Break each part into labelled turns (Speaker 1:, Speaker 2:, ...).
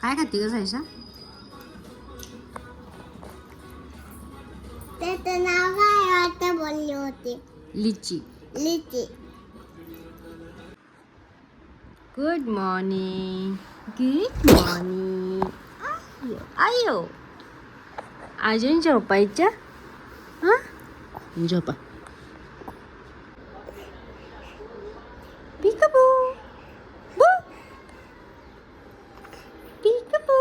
Speaker 1: काय खाते ग सायशा?
Speaker 2: त्याचं नाव काय आता बोलली होती?
Speaker 1: लिची.
Speaker 2: लिची.
Speaker 1: Good morning. Good morning. आयो अजून झोपायच्या? हां झोपा. पिकाबू बू पिकाबू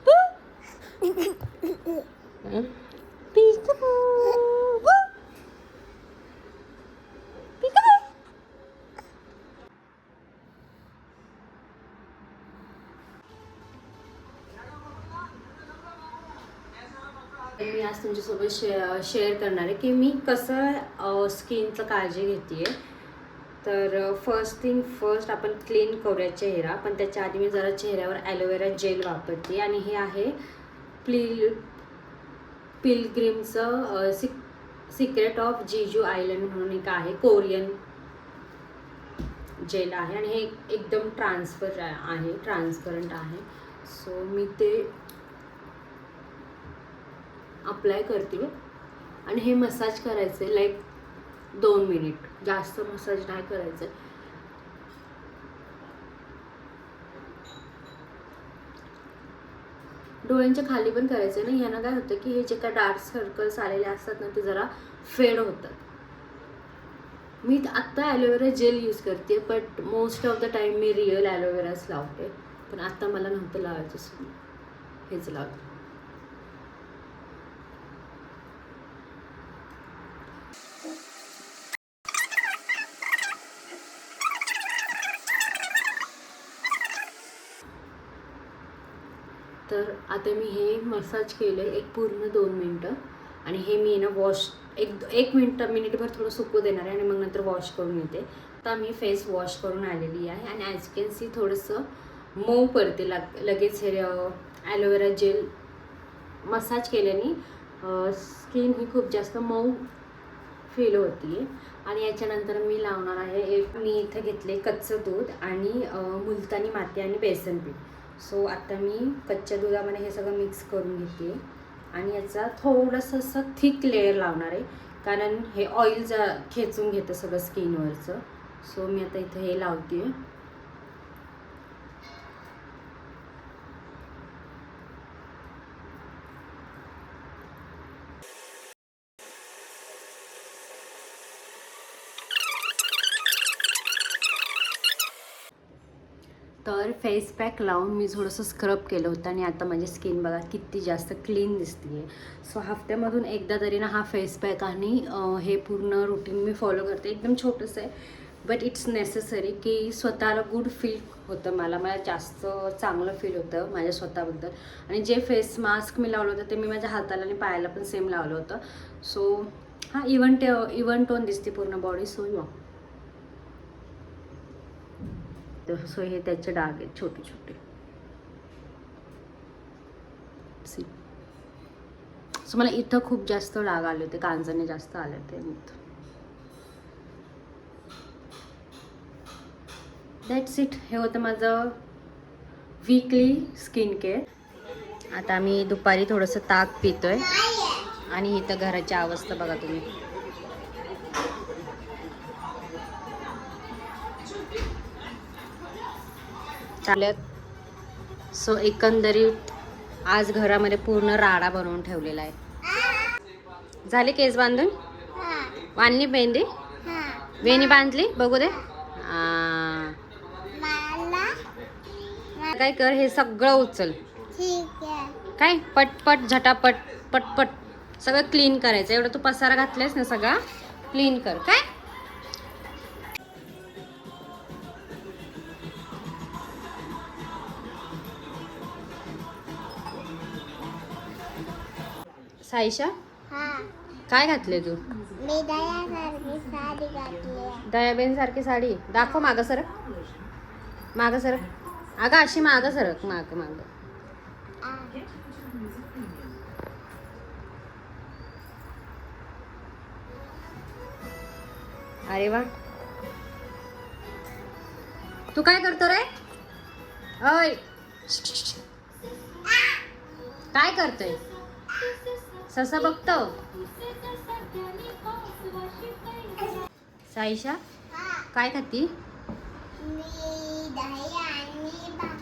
Speaker 1: बू पिकाबू बू पिकाबू. मी आज तुमच्यासोबत शेअर करणार आहे की मी कसं स्किनचं काळजी घेते. तर फर्स्ट आपण क्लीन करूया चेहरा, पण त्याच्या आधी मी जरा चेहऱ्यावर ॲलोवेरा जेल वापरते आणि हे आहे पिलग्रिमचं सिक्रेट ऑफ जीजू आयलंड म्हणून एक आहे, कोरियन जेल आहे आणि हे एकदम ट्रान्सपरंट आहे. सो मी ते अप्लाय करते आणि हे मसाज करायचं आहे लाईक 2 मिनिट, जास्त मसाज नाही करायचं. डोळ्यांच्या खाली पण करायचं ना. यानं काय होतं की हे जे काय डार्क सर्कल्स आलेले असतात ना ते जरा फेड होतात. मी आत्ता ॲलोवेरा जेल यूज करते, but most of the time मी रिअल ॲलोवेराच लावते. पण आत्ता मला नव्हतं लावायचं, हेच लावते. तर आता मी हे मसाज केलं आहे एक पूर्ण 2 मिनटं आणि हे मी ना वॉश एक मिनिटभर थोडं सुकू देणार आहे आणि मग नंतर वॉश करून येते. आता मी फेस वॉश करून आलेली आहे आणि ॲज कॅन सी थोडंसं मऊ पडते लगेच. हे ॲलोवेरा जेल मसाज केल्याने स्किन ही खूप जास्त मऊ फील होती आहे. आणि याच्यानंतर मी लावणार आहे मी इथं घेतले कच्चं दूध आणि मुलतानी माती आणि बेसन पीठ. सो आता मी कच्च्या दुधामध्ये हे सगळं मिक्स करून घेते आणि याचा थोडंसं असं थिक लेअर लावणार आहे, कारण हे ऑइल खेचून घेतं सगळं स्किनवरचं. सो मी आता इथं हे लावते. तर फेस पॅक लावून मी थोडंसं स्क्रब केलं होतं आणि आता माझी स्किन बघा किती जास्त क्लीन दिसते आहे. सो हफ्त्यामधून एकदा तरी ना हा फेस पॅक आणि हे पूर्ण रुटीन मी फॉलो करते. एकदम छोटंसं आहे बट इट्स नेसेसरी की स्वतःला गुड फील होतं. मला जास्त चांगलं फील होतं माझ्या स्वतःबद्दल. आणि जे फेस मास्क मी लावलं होतं ते मी माझ्या हाताला आणि पायाला पण सेम लावलं होतं. सो हां इवन टोन दिसते पूर्ण बॉडी. सो हे त्याचे डाग आहेत छोटे छोटे. सो मला इथं खूप जास्त डाग आले होते, कांजणे जास्त आले होते. That's it. हे होतं माझं वीकली स्किन केअर. आता मी दुपारी थोडंसं ताक पितोय आणि इथं घराची अवस्था बघा तुम्ही. सो एकंदरीत आज घरामध्ये पूर्ण राडा बनवून ठेवलेला आहे. झाले केस बांधून? बांधली मेहंदी? वेणी बांधली? बघू दे. काय कर, हे सगळं उचल. काय पटपट झटापट पटपट सगळं क्लीन करायचं. एवढं तू पसारा घातलायस ना सगळा क्लीन कर. काय साईशा काय घातले तू?
Speaker 2: मी दयासारखी साडी घातली.
Speaker 1: दयाबेन सारखी साडी दाखव. मागं सरक, मागं सरक. अगं अशी मागं सरक, मागं. अरे वा. तू काय करतो रे? ओय काय करतोय? ससा बघतो. साईशा काय खाती?
Speaker 2: मी दही आणि भात.